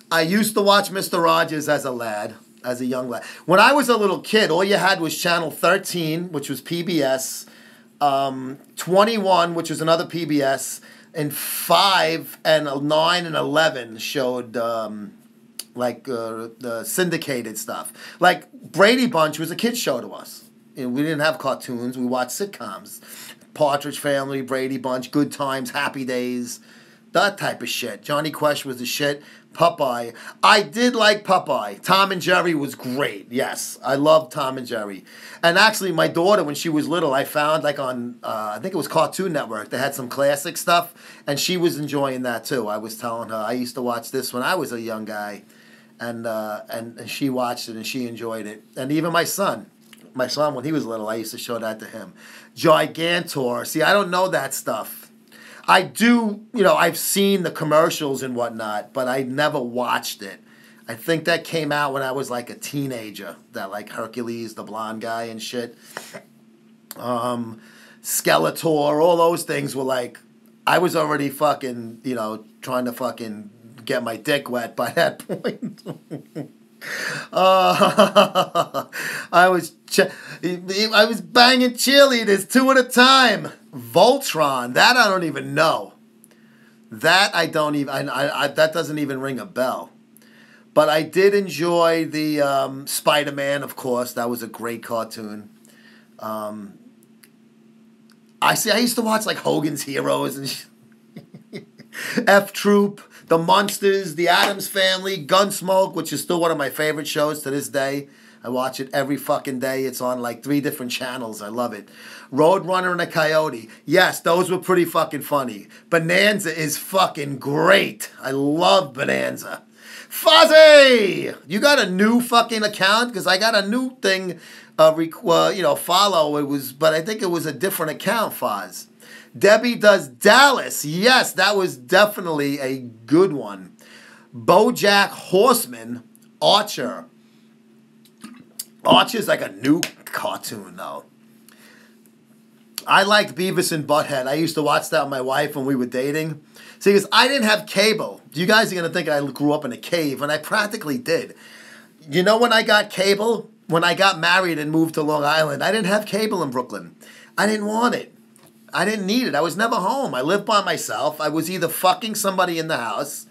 I used to watch Mr. Rogers as a lad, as a young lad. When I was a little kid, all you had was Channel 13, which was PBS, 21, which was another PBS, and 5 and 9 and 11 showed the syndicated stuff. Like Brady Bunch was a kid's show to us. You know, we didn't have cartoons. We watched sitcoms. Partridge Family, Brady Bunch, Good Times, Happy Days, that type of shit. Johnny Quest was the shit. Popeye. I did like Popeye. Tom and Jerry was great. Yes, I loved Tom and Jerry. And actually, my daughter, when she was little, I found like on, I think it was Cartoon Network, they had some classic stuff, and she was enjoying that too. I was telling her, I used to watch this when I was a young guy, and she watched it and she enjoyed it. And even my son, when he was little, I used to show that to him. Gigantor. See, I don't know that stuff. I do, I've seen the commercials and whatnot, but I never watched it. I think that came out when I was like a teenager, that like Hercules, the blonde guy and shit. Skeletor, all those things were like, I was already fucking, trying to fucking get my dick wet by that point. I was banging cheerleaders 2 at a time. Voltron, that I don't even know. That I don't even. That doesn't even ring a bell. But I did enjoy the Spider-Man, of course. That was a great cartoon. I used to watch like Hogan's Heroes and F Troop, The Munsters, The Addams Family, Gunsmoke, which is still one of my favorite shows to this day. I watch it every fucking day. It's on like 3 different channels. I love it. Roadrunner and a Coyote. Yes, those were pretty fucking funny. Bonanza is fucking great. I love Bonanza. Fuzzy! You got a new fucking account? Because I got a new thing, follow. But I think it was a different account, Foz. Debbie Does Dallas. Yes, that was definitely a good one. BoJack Horseman. Archer. Archer's like a new cartoon, though. I liked Beavis and Butthead. I used to watch that with my wife when we were dating. See, because I didn't have cable. You guys are going to think I grew up in a cave, and I practically did. You know when I got cable? When I got married and moved to Long Island, I didn't have cable in Brooklyn. I didn't want it. I didn't need it. I was never home. I lived by myself. I was either fucking somebody in the house,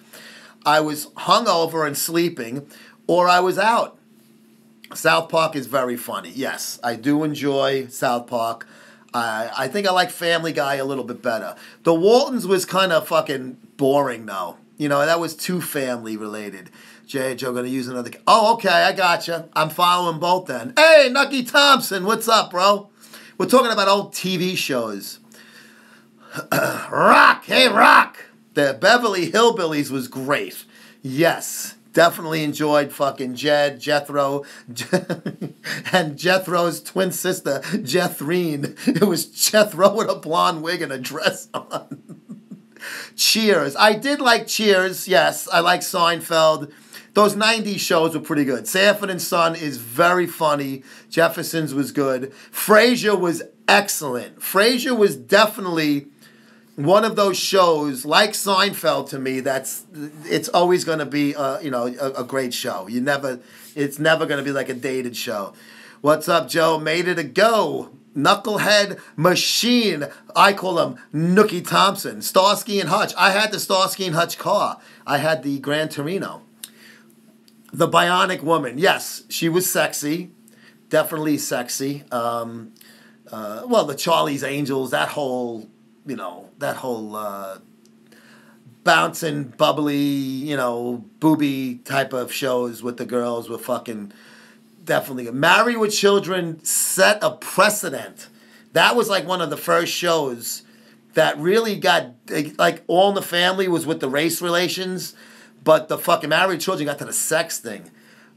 I was hungover and sleeping, or I was out. South Park is very funny. Yes, I do enjoy South Park. I think I like Family Guy a little bit better. The Waltons was kind of fucking boring, though. That was too family related. Joe, going to use another... Oh, okay, I gotcha. I'm following both then. Hey, Nucky Thompson, what's up, bro? We're talking about old TV shows. Rock, hey, Rock. The Beverly Hillbillies was great. Yes. Definitely enjoyed fucking Jethro, and Jethro's twin sister, Jethreen. It was Jethro with a blonde wig and a dress on. Cheers. I did like Cheers, yes. I like Seinfeld. Those 90s shows were pretty good. Sanford and Son is very funny. Jefferson's was good. Frasier was excellent. Frasier was definitely... one of those shows, like Seinfeld to me, it's always going to be a great show. It's never going to be like a dated show. What's up, Joe? Made it a go. Knucklehead Machine. I call him Nookie Thompson. Starsky and Hutch. I had the Starsky and Hutch car. I had the Gran Torino. The Bionic Woman. Yes, she was sexy. Definitely sexy. The Charlie's Angels, that whole bouncing, bubbly, booby type of shows with the girls were fucking definitely. Married with Children set a precedent. That was like one of the first shows that really got, like All in the Family was with the race relations, but the fucking Married with Children got to the sex thing.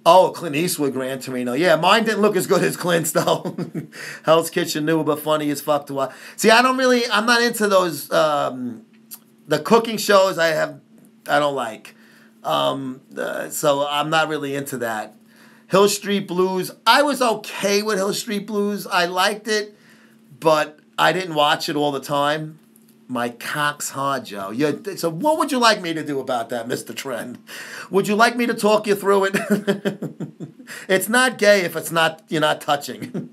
Oh, Clint Eastwood, Gran Torino. Yeah, mine didn't look as good as Clint's, though. Hell's Kitchen new, but funny as fuck to watch. See, I'm not into those, the cooking shows I don't like. So I'm not really into that. Hill Street Blues. I was okay with Hill Street Blues. I liked it, but I didn't watch it all the time. My cock's hard, Joe. So what would you like me to do about that, Mr. Trend? Would you like me to talk you through it? It's not gay if you're not touching.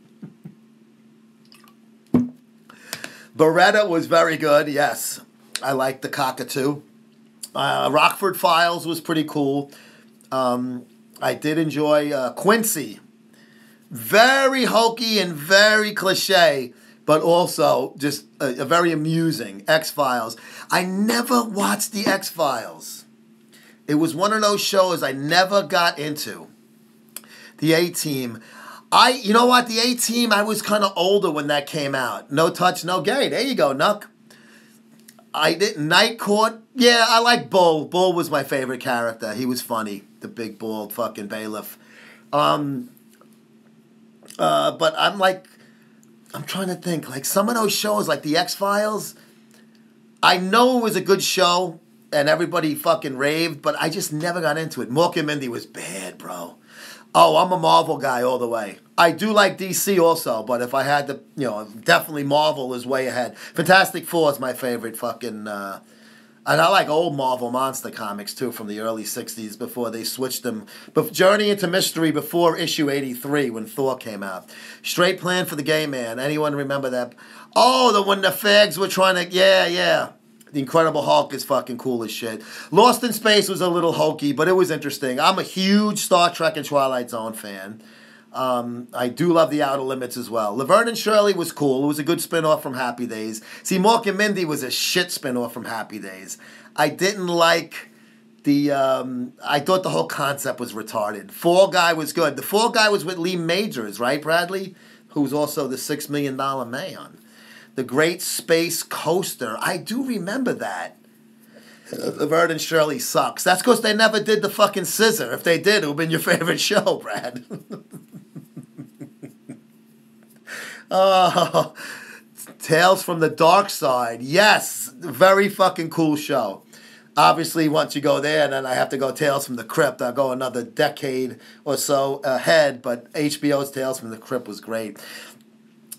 Beretta was very good, yes. I liked the cockatoo. Rockford Files was pretty cool. I did enjoy Quincy. Very hokey and very cliche, but also just a very amusing. X-Files. I never watched the X-Files. It was one of those shows I never got into. The A-Team. You know what? The A-Team, I was kind of older when that came out. No Touch, No Gay. There you go, Nuck. I didn't. Night Court. Yeah, I like Bull. Bull was my favorite character. He was funny. The big, bald fucking bailiff. But I'm trying to think. Like some of those shows, like the X-Files, I know it was a good show and everybody fucking raved, but I just never got into it. Mork and Mindy was bad, bro. Oh, I'm a Marvel guy all the way. I do like DC also, but if I had to, definitely Marvel is way ahead. Fantastic Four is my favorite fucking, and I like old Marvel monster comics too from the early 60s before they switched them. But Journey into Mystery before issue 83 when Thor came out. Straight Plan for the Gay Man. Anyone remember that? Oh, when the fags were trying to, yeah. The Incredible Hulk is fucking cool as shit. Lost in Space was a little hokey, but it was interesting. I'm a huge Star Trek and Twilight Zone fan. I do love The Outer Limits as well. Laverne and Shirley was cool. It was a good spin-off from Happy Days. See, Mork and Mindy was a shit spin-off from Happy Days. I didn't like I thought the whole concept was retarded. Fall Guy was good. The Fall Guy was with Lee Majors, right, Bradley? Who's also the $6 Million Man. The Great Space Coaster. I do remember that. Laverne and Shirley sucks. That's because they never did the fucking scissor. If they did, it would have been your favorite show, Brad. Oh, Tales from the Dark Side. Yes, very fucking cool show. Obviously, once you go there, then I have to go Tales from the Crypt. I'll go another decade or so ahead, but HBO's Tales from the Crypt was great.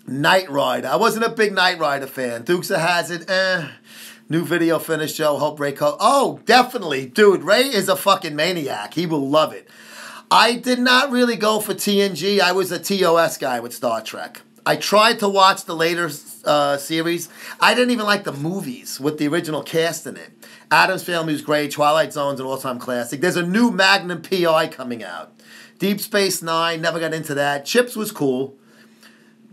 Knight Rider. I wasn't a big Knight Rider fan. Dukes of Hazzard, New Video Finish Joe. Hope Ray Oh, definitely. Dude, Ray is a fucking maniac. He will love it. I did not really go for TNG. I was a TOS guy with Star Trek. I tried to watch the later series. I didn't even like the movies with the original cast in it. Addams Family was great. Twilight Zone's an all-time classic. There's a new Magnum PI coming out. Deep Space Nine, never got into that. Chips was cool.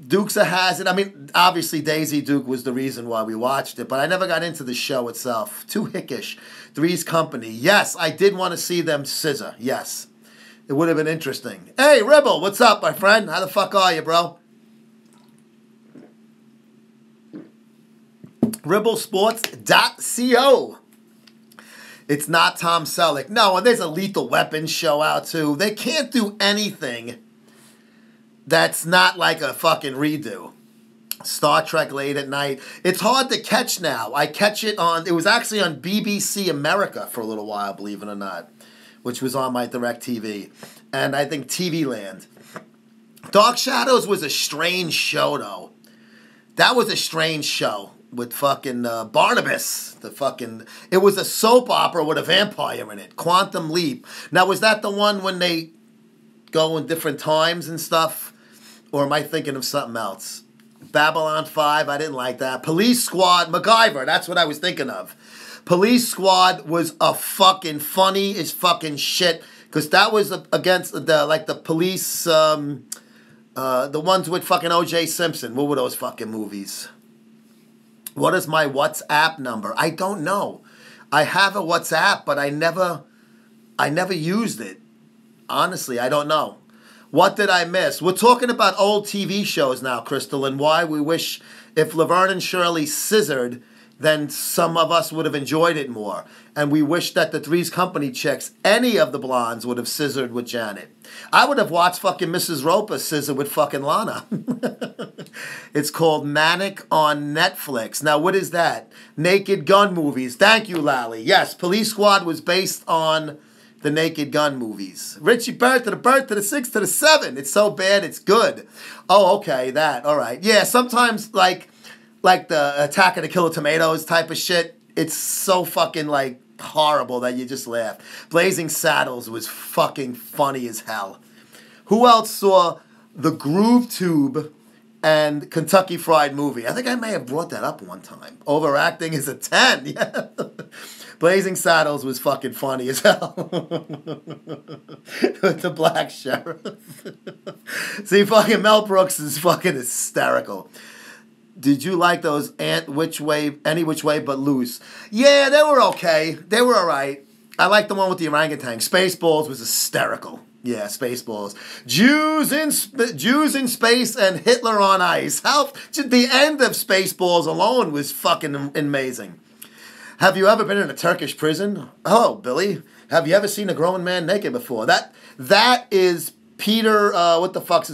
Dukes of Hazzard. I mean, obviously Daisy Duke was the reason why we watched it, but I never got into the show itself. Too hickish. Three's Company. Yes, I did want to see them scissor. Yes. It would have been interesting. Hey, Ribble, what's up, my friend? How the fuck are you, bro? RibbleSports.co. It's not Tom Selleck. No, and there's a Lethal Weapon show out, too. They can't do anything that's not like a fucking redo. Star Trek Late at Night. It's hard to catch now. I catch it it was actually on BBC America for a little while, believe it or not, which was on my DirecTV. And I think TV Land. Dark Shadows was a strange show, though. That was a strange show with fucking Barnabas. It was a soap opera with a vampire in it. Quantum Leap. Now, was that the one when they go in different times and stuff? Or am I thinking of something else? Babylon 5, I didn't like that. Police Squad, MacGyver, that's what I was thinking of. Police Squad was a fucking funny as fucking shit. Because that was against the police, the ones with fucking O.J. Simpson. What were those fucking movies? What is my WhatsApp number? I don't know. I have a WhatsApp, but I never used it. Honestly, I don't know. What did I miss? We're talking about old TV shows now, Crystal, and why we wish if Laverne and Shirley scissored, then some of us would have enjoyed it more. And we wish that the Three's Company chicks, any of the blondes, would have scissored with Janet. I would have watched fucking Mrs. Roper scissor with fucking Lana. It's called Manic on Netflix. Now, what is that? Naked Gun movies. Thank you, Lally. Yes, Police Squad was based on the Naked Gun movies. Richie Bird to the bird to the 6 to the 7. It's so bad, it's good. Oh, okay, that. All right. Yeah, sometimes like the Attack of the Killer Tomatoes type of shit, it's so fucking like horrible that you just laugh. Blazing Saddles was fucking funny as hell. Who else saw The Groove Tube and Kentucky Fried Movie? I think I may have brought that up one time. Overacting is a 10. Yeah. Blazing Saddles was fucking funny as hell. With the black sheriff. See, fucking Mel Brooks is fucking hysterical. Did you like those Any Which Way But Loose? Yeah, they were okay. They were alright. I like the one with the orangutan. Spaceballs was hysterical. Yeah, Spaceballs. Jews in space and Hitler on ice. The end of Spaceballs alone was fucking amazing. Have you ever been in a Turkish prison? Hello, Billy. Have you ever seen a grown man naked before? That is Peter,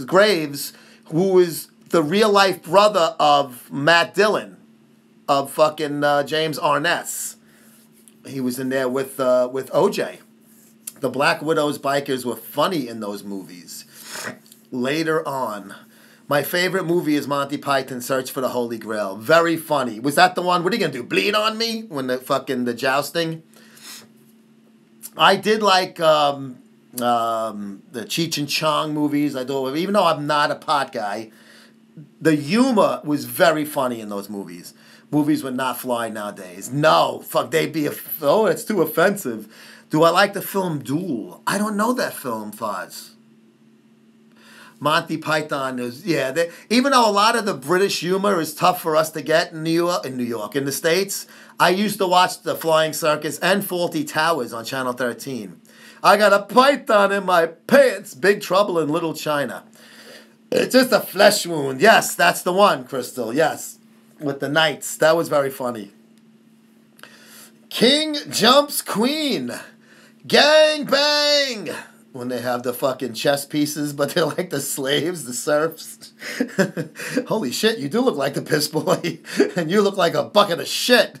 Graves, who is the real-life brother of Matt Dillon, of fucking James Arness. He was in there with OJ. The Black Widows bikers were funny in those movies. Later on, my favorite movie is Monty Python Search for the Holy Grail. Very funny. Was that the one? What are you gonna do? Bleed on me when the jousting? I did like the Cheech and Chong movies. I do, even though I'm not a pot guy. The humor was very funny in those movies. Movies would not fly nowadays. No, fuck, they'd be it's too offensive. Do I like the film Duel? I don't know that film, Foz. Monty Python is, even though a lot of the British humor is tough for us to get in New York, in the States, I used to watch The Flying Circus and Fawlty Towers on Channel 13. I got a python in my pants, Big Trouble in Little China. It's just a flesh wound. Yes, that's the one, Crystal. Yes, with the knights. That was very funny. King jumps queen. Gang bang. When they have the fucking chess pieces, but they're like the slaves, the serfs. Holy shit, you do look like the piss boy. And you look like a bucket of shit.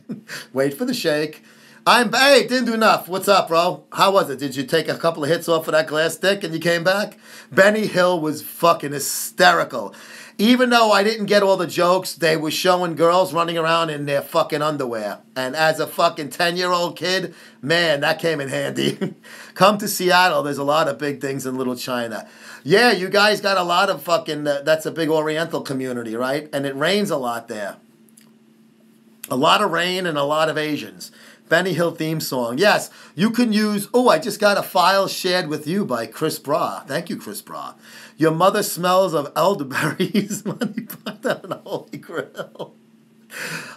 Wait for the shake. Hey, didn't do enough. What's up, bro? How was it? Did you take a couple of hits off of that glass stick and you came back? Benny Hill was fucking hysterical. Even though I didn't get all the jokes, they were showing girls running around in their fucking underwear. And as a fucking 10-year-old kid, man, that came in handy. Come to Seattle. There's a lot of big things in Little China. Yeah, you guys got a lot of fucking, that's a big Oriental community, right? And it rains a lot there. A lot of rain and a lot of Asians. Benny Hill theme song. Yes, you can use... Oh, I just got a file shared with you by Chris Bra. Thank you, Chris Bra. Your mother smells of elderberries. Monty Python and the Holy Grail.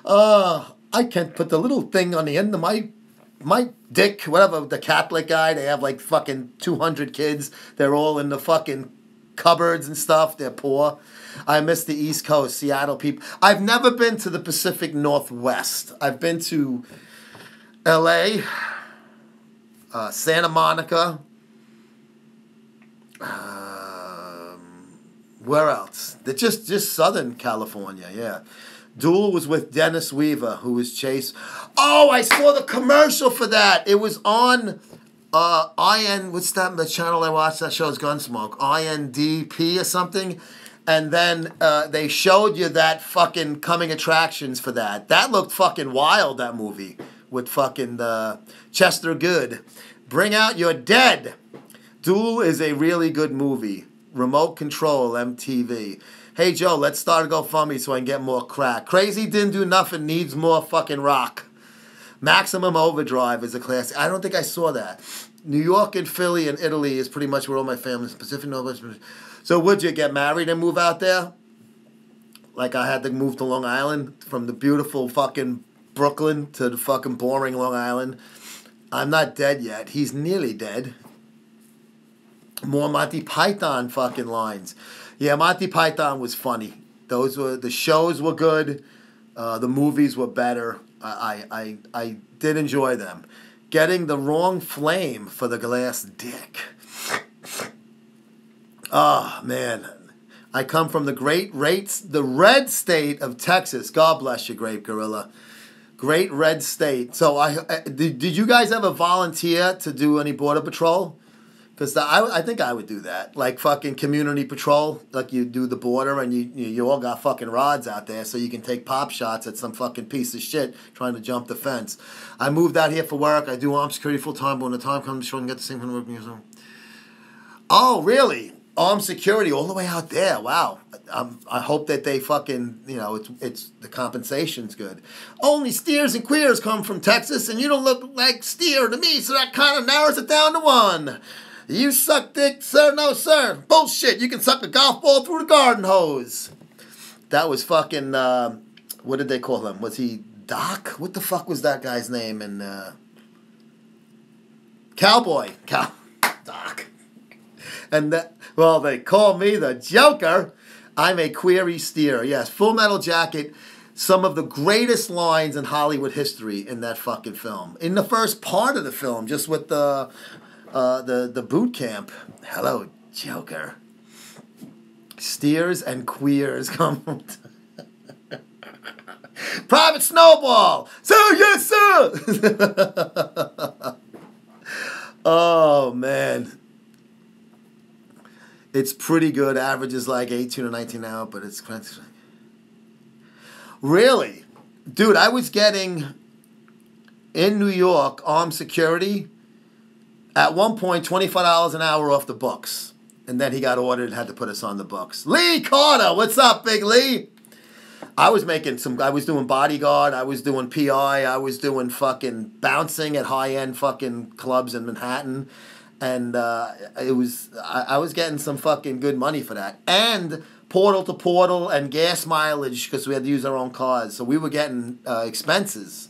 I can't put the little thing on the end of my dick, whatever, the Catholic guy. They have like fucking 200 kids. They're all in the fucking cupboards and stuff. They're poor. I miss the East Coast, Seattle people. I've never been to the Pacific Northwest. I've been to... L.A., Santa Monica, where else? They're just Southern California, yeah. Duel was with Dennis Weaver, who was Chase. Oh, I saw the commercial for that. It was on what's that, the channel I watched? That show's Gunsmoke, INDP or something. And then they showed you that fucking coming attractions for that. That looked fucking wild, that movie. With fucking Chester Good. Bring Out Your Dead. Duel is a really good movie. Remote Control, MTV. Hey, Joe, let's start a GoFundMe so I can get more crack. Crazy Didn't Do Nothing needs more fucking rock. Maximum Overdrive is a classic. I don't think I saw that. New York and Philly and Italy is pretty much where all my family's. Pacific Northwest. So would you get married and move out there? Like I had to move to Long Island from the beautiful fucking Brooklyn to the fucking boring Long Island. I'm not dead yet. He's nearly dead. More Monty Python fucking lines. Yeah, Monty Python was funny. The shows were good. The movies were better. I did enjoy them. Getting the wrong flame for the glass dick. Oh, man. I come from the red state of Texas. God bless you, Grape Gorilla. Great red state. So did you guys ever volunteer to do any border patrol? Because I think I would do that. Like fucking community patrol. Like you do the border and you all got fucking rods out there so you can take pop shots at some fucking piece of shit trying to jump the fence. I moved out here for work. I do armed security full time, but when the time comes, sure I can get the same kind of work. Oh, really? Armed security all the way out there. Wow. I hope that they fucking, it's the compensation's good. Only steers and queers come from Texas, and you don't look like steer to me, so that kind of narrows it down to one. You suck dick, sir? No, sir. Bullshit. You can suck a golf ball through the garden hose. That was fucking, what did they call him? Was he Doc? What the fuck was that guy's name? And Cowboy. Doc. And, they call me the Joker. I'm a query steer. Yes, Full Metal Jacket. Some of the greatest lines in Hollywood history in that fucking film. In the first part of the film, just with the boot camp. Hello, Joker. Steers and queers come from... Private Snowball! Sir, yes, sir! Oh, man. It's pretty good. Average is like 18 or 19 now, but it's... Really? Dude, I was getting, in New York, armed security... At one point, $25 an hour off the books. And then he got ordered and had to put us on the books. Lee Karna, what's up, Big Lee? I was doing bodyguard, I was doing PI, I was doing fucking bouncing at high-end fucking clubs in Manhattan. And I was getting some fucking good money for that. And portal to portal and gas mileage because we had to use our own cars. So we were getting expenses.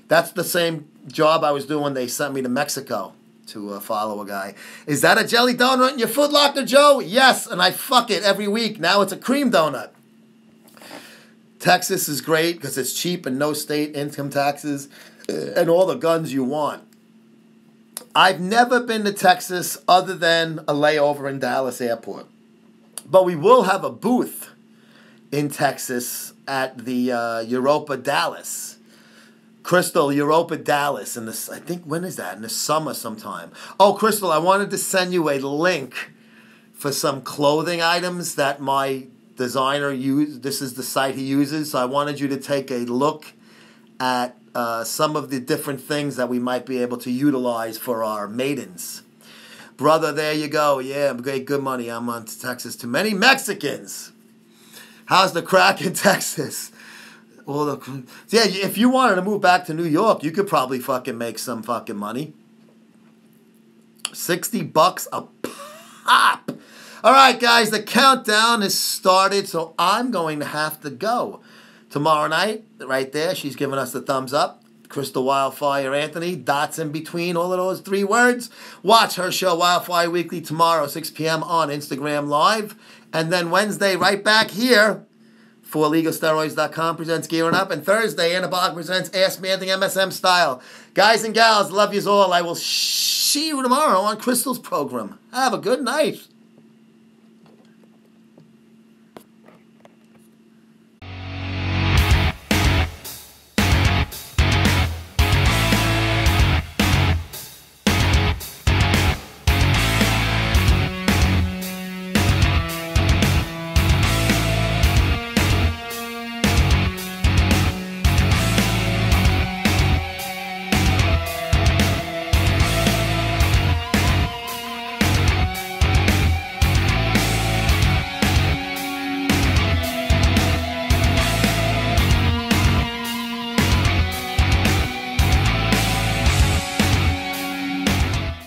That's the same job I was doing. They sent me to Mexico to follow a guy. Is that a jelly donut in your Foot Locker, Joe? Yes, and I fuck it every week. Now it's a cream donut. Texas is great because it's cheap and no state income taxes and all the guns you want. I've never been to Texas other than a layover in Dallas Airport. But we will have a booth in Texas at the Europa Dallas. Crystal, Europa Dallas, I think, when is that? In the summer sometime. Oh, Crystal, I wanted to send you a link for some clothing items that my designer used. This is the site he uses, so I wanted you to take a look at some of the different things that we might be able to utilize for our maidens. Brother, there you go. Yeah, great, good money. I'm on to Texas. Too many Mexicans. How's the crack in Texas? Yeah, if you wanted to move back to New York, you could probably fucking make some fucking money. $60 a pop. All right, guys, the countdown has started, so I'm going to have to go. Tomorrow night, right there, she's giving us the thumbs up. Crystal Wildfire Anthony, dots in between all of those 3 words. Watch her show, Wildfire Weekly, tomorrow, 6 p.m. on Instagram Live. And then Wednesday, right back here, for LegalSteroids.com presents Gearing Up. And Thursday, Anabolic presents Ask Me Anything MSM Style. Guys and gals, love yous all. I will see you tomorrow on Crystal's program. Have a good night.